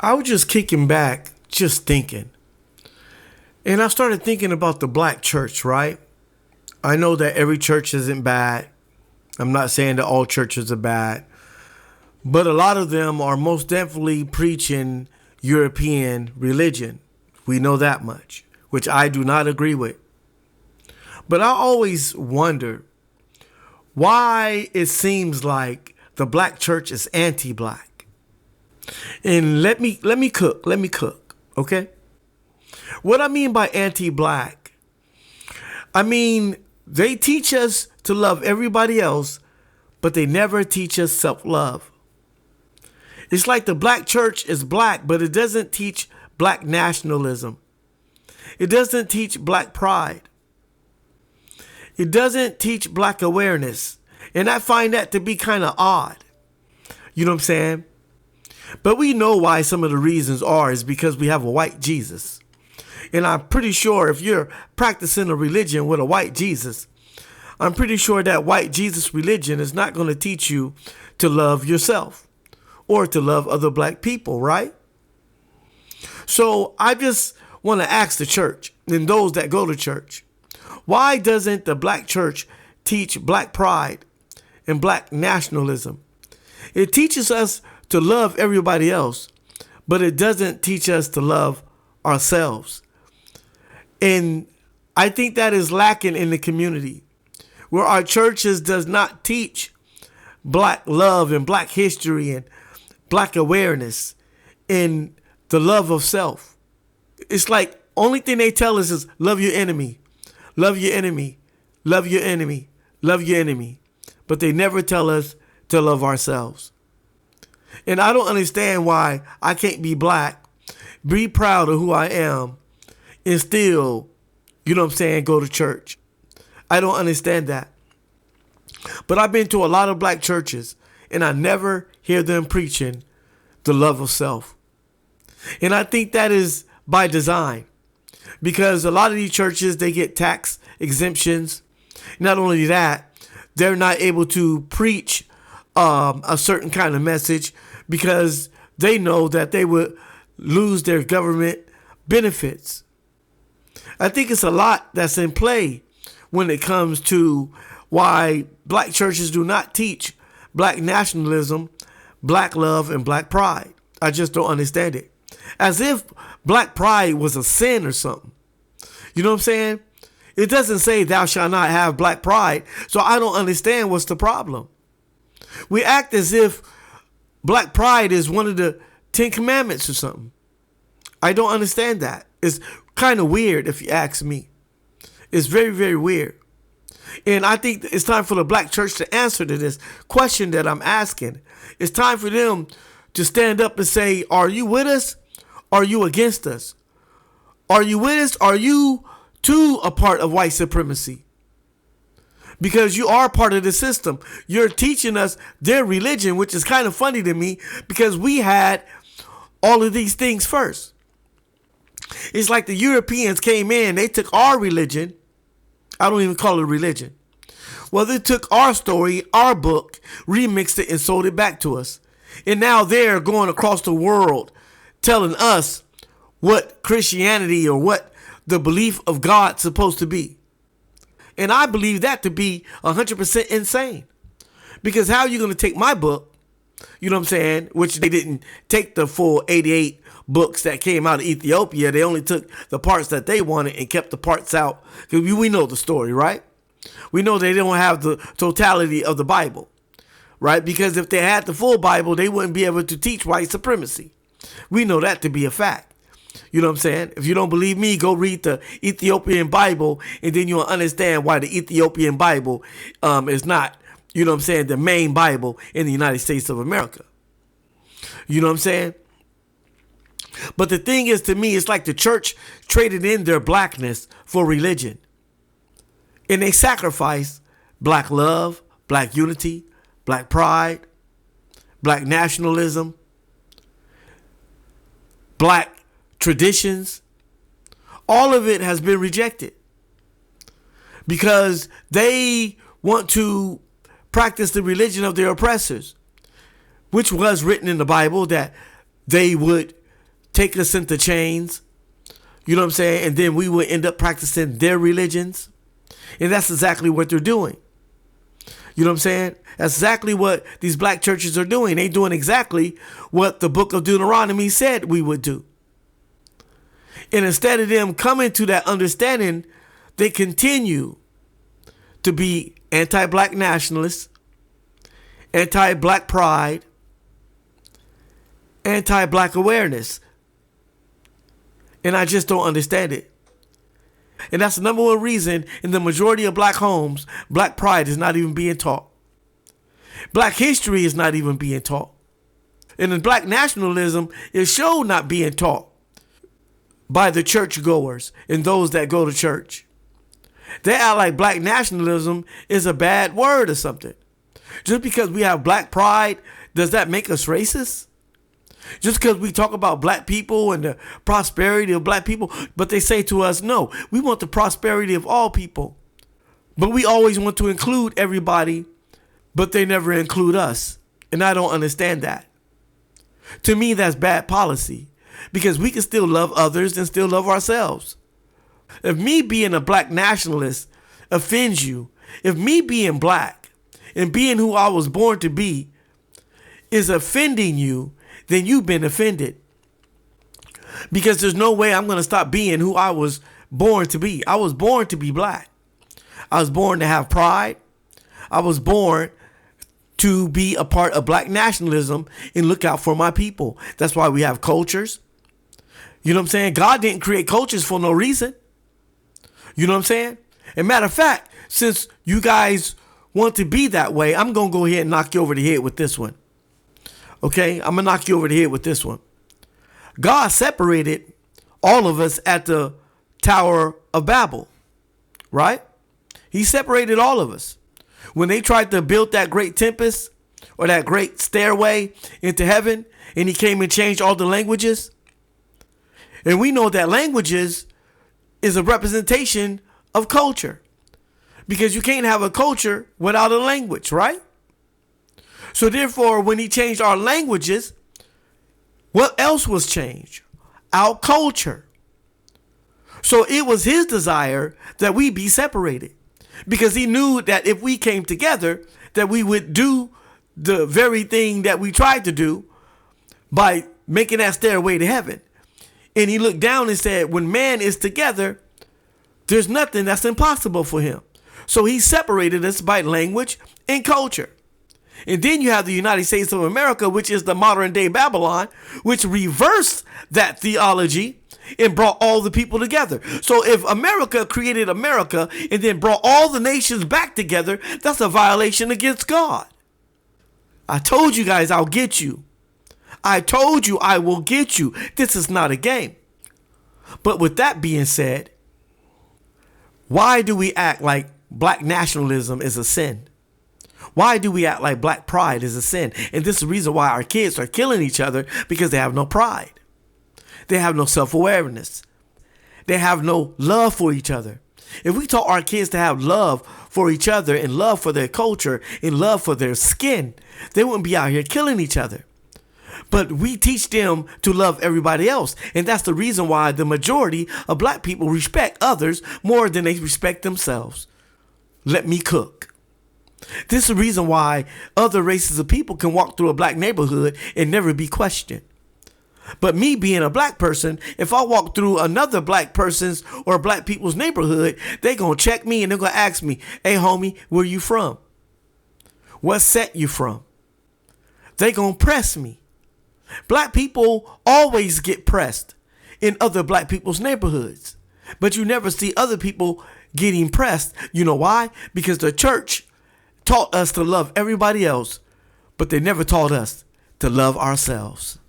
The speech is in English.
I was just kicking back, just thinking. And I started thinking about the black church, right? I know that every church isn't bad. I'm not saying that all churches are bad. But a lot of them are most definitely preaching European religion. We know that much, which I do not agree with. But I always wonder why it seems like the black church is anti-black. And let me cook, okay? What I mean by anti-black, I mean they teach us to love everybody else, but they never teach us self-love. It's like the black church is black, but it doesn't teach black nationalism. It doesn't teach black pride. It doesn't teach black awareness. And I find that to be kind of odd. You know what I'm saying? But we know why some of the reasons are is because we have a white Jesus. And I'm pretty sure if you're practicing a religion with a white Jesus, I'm pretty sure that white Jesus religion is not going to teach you to love yourself or to love other black people, right? So I just want to ask the church and those that go to church, why doesn't the black church teach black pride and black nationalism? It teaches us to love everybody else, but it doesn't teach us to love ourselves. And I think that is lacking in the community, where our churches does not teach black love and black history and black awareness and the love of self. It's like only thing they tell us is love your enemy, love your enemy, love your enemy, love your enemy. But they never tell us to love ourselves. And I don't understand why I can't be black, be proud of who I am, and still, you know what I'm saying, go to church. I don't understand that. But I've been to a lot of black churches, and I never hear them preaching the love of self. And I think that is by design, because a lot of these churches, they get tax exemptions. Not only that, they're not able to preach a certain kind of message because they know that they would lose their government benefits. I think it's a lot that's in play when it comes to why black churches do not teach black nationalism, black love, and black pride. I just don't understand it. As if black pride was a sin or something. You know what I'm saying? It doesn't say thou shalt not have black pride, so I don't understand what's the problem. We act as if black pride is one of the 10 commandments or something. I don't understand that. It's kind of weird if you ask me. It's very, very weird. And I think it's time for the black church to answer to this question that I'm asking. It's time for them to stand up and say, are you with us? Are you against us? Are you with us? Are you too a part of white supremacy? Because you are part of the system. You're teaching us their religion, which is kind of funny to me because we had all of these things first. It's like the Europeans came in, they took our religion. I don't even call it religion. Well, they took our story, our book, remixed it and sold it back to us. And now they're going across the world telling us what Christianity or what the belief of God's supposed to be. And I believe that to be 100% insane. Because how are you going to take my book, you know what I'm saying, which they didn't take the full 88 books that came out of Ethiopia. They only took the parts that they wanted and kept the parts out. Because we know the story, right? We know they don't have the totality of the Bible, right? Because if they had the full Bible, they wouldn't be able to teach white supremacy. We know that to be a fact. You know what I'm saying? If you don't believe me, go read the Ethiopian Bible, and then you'll understand why the Ethiopian Bible is not, you know what I'm saying, the main Bible in the United States of America. You know what I'm saying? But the thing is, to me, it's like the church traded in their blackness for religion. And they sacrificed black love, black unity, black pride, black nationalism, black traditions. All of it has been rejected because they want to practice the religion of their oppressors, which was written in the Bible that they would take us into chains. You know what I'm saying? And then we would end up practicing their religions. And that's exactly what they're doing. You know what I'm saying? That's exactly what these black churches are doing. They're doing exactly what the book of Deuteronomy said we would do. And instead of them coming to that understanding, they continue to be anti-black nationalists, anti-black pride, anti-black awareness. And I just don't understand it. And that's the number one reason in the majority of black homes, black pride is not even being taught. Black history is not even being taught. And then black nationalism is sure not being taught by the churchgoers and those that go to church. They act like black nationalism is a bad word or something. Just because we have black pride, does that make us racist? Just because we talk about black people and the prosperity of black people, but they say to us, no, we want the prosperity of all people. But we always want to include everybody, but they never include us. And I don't understand that. To me, that's bad policy, because we can still love others and still love ourselves. If me being a black nationalist offends you, if me being black and being who I was born to be is offending you, then you've been offended. Because there's no way I'm going to stop being who I was born to be. I was born to be black. I was born to have pride. I was born to be a part of black nationalism and look out for my people. That's why we have cultures. You know what I'm saying? God didn't create cultures for no reason. You know what I'm saying? And matter of fact, since you guys want to be that way, I'm going to go ahead and knock you over the head with this one. Okay, I'm going to knock you over the head with this one. God separated all of us at the Tower of Babel, right? He separated all of us. When they tried to build that great tempest or that great stairway into heaven, and he came and changed all the languages. And we know that languages is a representation of culture, because you can't have a culture without a language, right? So therefore, when he changed our languages, what else was changed? Our culture. So it was his desire that we be separated, because he knew that if we came together, that we would do the very thing that we tried to do by making that stairway to heaven. And he looked down and said, when man is together, there's nothing that's impossible for him. So he separated us by language and culture. And then you have the United States of America, which is the modern day Babylon, which reversed that theology and brought all the people together. So if America created America and then brought all the nations back together, that's a violation against God. I told you guys I'll get you. I told you I will get you. This is not a game. But with that being said, why do we act like black nationalism is a sin? Why do we act like black pride is a sin? And this is the reason why our kids are killing each other, because they have no pride. They have no self-awareness. They have no love for each other. If we taught our kids to have love for each other and love for their culture and love for their skin, they wouldn't be out here killing each other. But we teach them to love everybody else. And that's the reason why the majority of black people respect others more than they respect themselves. Let me cook. This is the reason why other races of people can walk through a black neighborhood and never be questioned. But me being a black person, if I walk through another black person's or black people's neighborhood, they're going to check me and they're going to ask me, hey, homie, where you from? What set you from? They're going to press me. Black people always get pressed in other black people's neighborhoods, but you never see other people getting pressed. You know why? Because the church taught us to love everybody else, but they never taught us to love ourselves.